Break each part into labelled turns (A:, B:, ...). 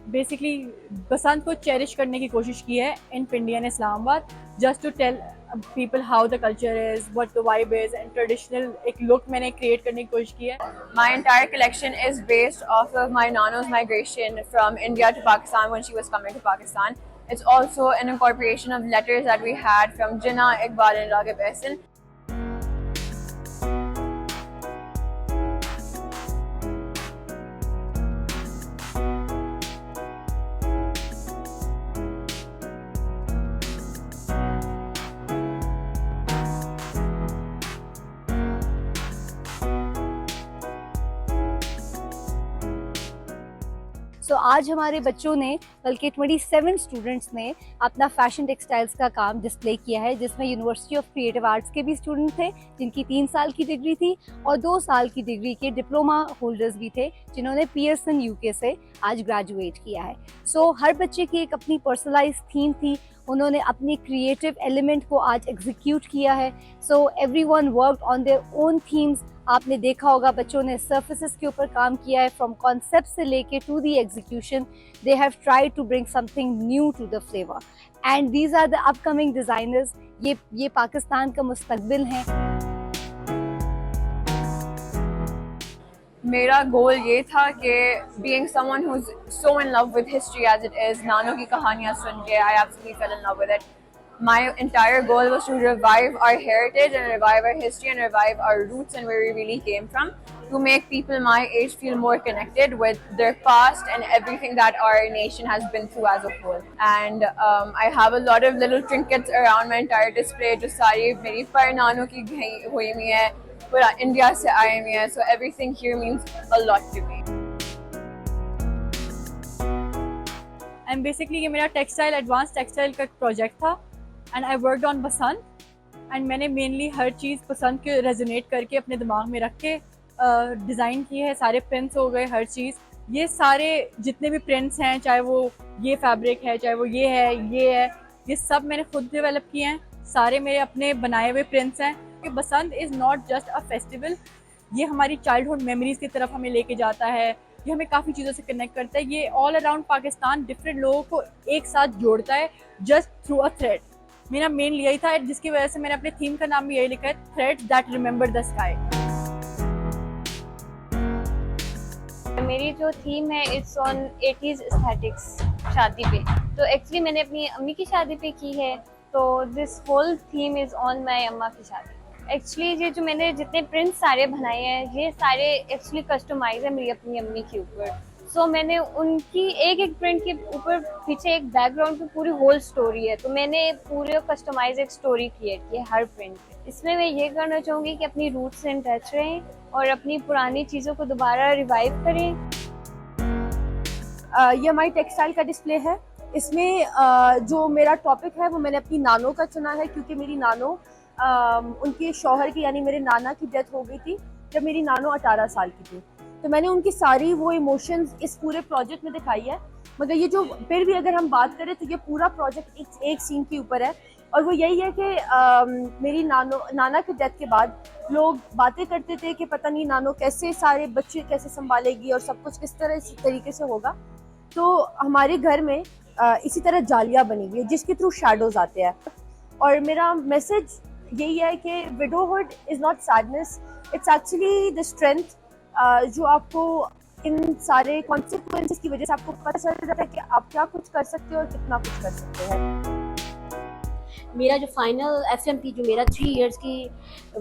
A: Basically बसंत को cherish करने की कोशिश की है in Pindi and Islamabad, just to tell people how the culture is, what the vibe is and traditional एक लुक मैंने क्रिएट करने की कोशिश की है.
B: My entire collection is based off of my nano's migration from India to Pakistan when she was coming to Pakistan. It's also an incorporation of letters that we had from Jinnah, Iqbal and Raghib Ehsan.
C: सो आज हमारे बच्चों ने बल्कि 27 students ने अपना fashion textiles का काम display किया है, जिसमें यूनिवर्सिटी ऑफ क्रिएटिव आर्ट्स के भी स्टूडेंट थे जिनकी 3 साल की डिग्री थी और 2 साल की डिग्री के डिप्लोमा होल्डर्स भी थे जिन्होंने पियर्सन यूके से आज ग्रेजुएट किया है. सो हर बच्चे की एक अपनी पर्सनलाइज थीम थी, उन्होंने अपनी क्रिएटिव एलिमेंट को आज एग्जीक्यूट किया है. So everyone worked on their own themes. आपने देखा होगा बच्चों ने सर्फेसेस के ऊपर काम किया है, फ्रॉम कॉन्सेप्ट से लेके to the execution. They have tried to bring something new to the flavour and these are the upcoming designers. ये पाकिस्तान का मुस्तकबिल हैं.
B: मेरा गोल ये था कि being someone who's so in love with history as it is, नानो की कहानियाँ सुन के I absolutely fell in love with it. My entire goal was to revive our heritage and revive our history and revive our roots and where we really came from, to make people my age feel more connected with their past and everything that our nation has been through as a whole. And I have a lot of little trinkets around my entire display जो सारी मेरी पर नानो की हुई हुई है, पूरा इंडिया से आई हुई है. So everything here means a lot to me.
A: And basically ये मेरा टेक्सटाइल एडवांस टेक्सटाइल का प्रोजेक्ट था and I worked on Basant. And मैंने मेनली हर चीज़ बसंत के रेजोनेट करके अपने दिमाग में रख के डिज़ाइन की है. सारे प्रिंट्स हो गए, हर चीज़, ये सारे जितने भी प्रिंट्स हैं, चाहे वो ये फैब्रिक है, चाहे वो ये है, ये सब मैंने खुद डेवलप किए हैं. सारे मेरे अपने बनाए हुए प्रिंट्स हैं. कि Basant is not just a festival, ये हमारी चाइल्डहुड मेमोरीज़ की तरफ हमें लेके जाता है, ये हमें काफ़ी चीज़ों से कनेक्ट करता है. ये ऑल अराउंड पाकिस्तान डिफरेंट लोगों को एक साथ जोड़ता है जस्ट थ्रू अ थ्रेड. मेरा मेन यही था, जिसकी वजह से मैंने अपने थीम का नाम भी यही लिखा है, threads that remember the sky.
D: मेरी जो थीम है इट्स ऑन 80s एस्थेटिक्स शादी पे. तो एक्चुअली मैंने अपनी अम्मी की शादी पे की है, तो this whole theme is on my अम्मा की शादी. एक्चुअली ये जो मैंने जितने प्रिंट्स सारे बनाए हैं ये सारे एक्चुअली कस्टमाइज है मेरी अपनी अम्मी के ऊपर. सो मैंने उनकी एक एक प्रिंट के ऊपर पीछे एक बैकग्राउंड पे पूरी होल स्टोरी है, तो मैंने पूरे कस्टमाइज एक स्टोरी क्रिएट की है हर प्रिंट पे. इसमें मैं ये करना चाहूँगी कि अपनी रूट से इन टच रहें और अपनी पुरानी चीज़ों को दोबारा रिवाइव करें.
E: ये हमारी टेक्सटाइल का डिस्प्ले है. इसमें जो मेरा टॉपिक है वो मैंने अपनी नानो का चुना है, क्योंकि मेरी नानो उनके शौहर की यानी मेरे नाना की डेथ हो गई थी जब मेरी नानो 18 साल की थी. तो मैंने उनकी सारी वो इमोशंस इस पूरे प्रोजेक्ट में दिखाई है. मगर ये जो फिर भी अगर हम बात करें तो ये पूरा प्रोजेक्ट एक सीन के ऊपर है, और वो यही है कि मेरी नाना की डेथ के बाद लोग बातें करते थे कि पता नहीं नानो कैसे सारे बच्चे कैसे संभालेगी और सब कुछ किस तरह इस तरीके से होगा. तो हमारे घर में इसी तरह जालियाँ बनी हुई है जिसके थ्रू शैडोज आते हैं. और मेरा मैसेज यही है कि widowhood is not sadness, it's actually the strength. जो आपको इन सारे कॉन्सिक्वेंसेस की वजह से आपको पता चल जाता है कि आप क्या कुछ कर सकते हो और कितना कुछ कर सकते हैं.
F: मेरा जो फाइनल एफएमपी जो मेरा 3 इयर्स की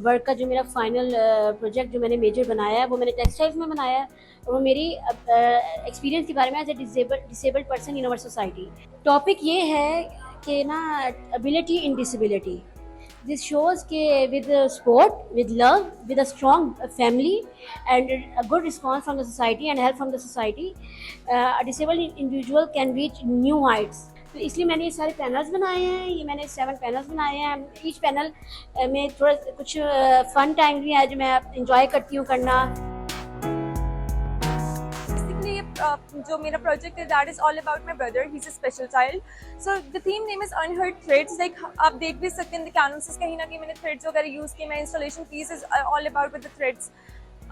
F: वर्क का जो मेरा फाइनल प्रोजेक्ट जो मैंने मेजर बनाया है वो मैंने टेक्सटाइल्स में बनाया है. और वो मेरी एक्सपीरियंस के बारे में as a disabled person in our society. Topic ये है कि ना ability in disability. This shows कि with support, with love, with a strong family and a good response from the society and help from the society, a disabled individual can reach new heights. तो इसलिए मैंने ये सारे panels बनाए हैं. ये मैंने 7 पैनल्स बनाए हैं. ईच पैनल में थोड़ा कुछ फन टाइम भी है जो मैं इंजॉय करती हूँ करना.
G: जो मेरा प्रोजेक्ट है that is all about my brother, he is a special child. So the theme name is unheard threads. Like आप देख भी सकते हैं इन द कैनवसेस, कहीं ना कहीं मैंने थ्रेड्स वगैरह यूज़ किए. मैं installation piece is all about with the threads.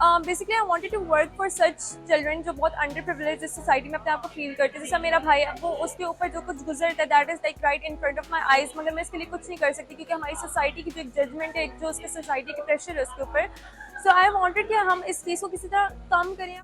G: Basically I wanted to work for such children जो बहुत अंडर प्रिविलेज सोसाइटी में अपने आप को फील करते हैं। जैसा मेरा भाई है, वो उसके ऊपर जो कुछ गुजरता है that is like right in front of my eyes, मगर मैं इसके लिए कुछ नहीं कर सकती क्योंकि हमारी सोसाइटी की जो एक जजमेंट है, जो उसके सोसाइटी के प्रेशर है उसके ऊपर। सो आई वांटेड कि हम इस चीज़ को किसी तरह कम करें।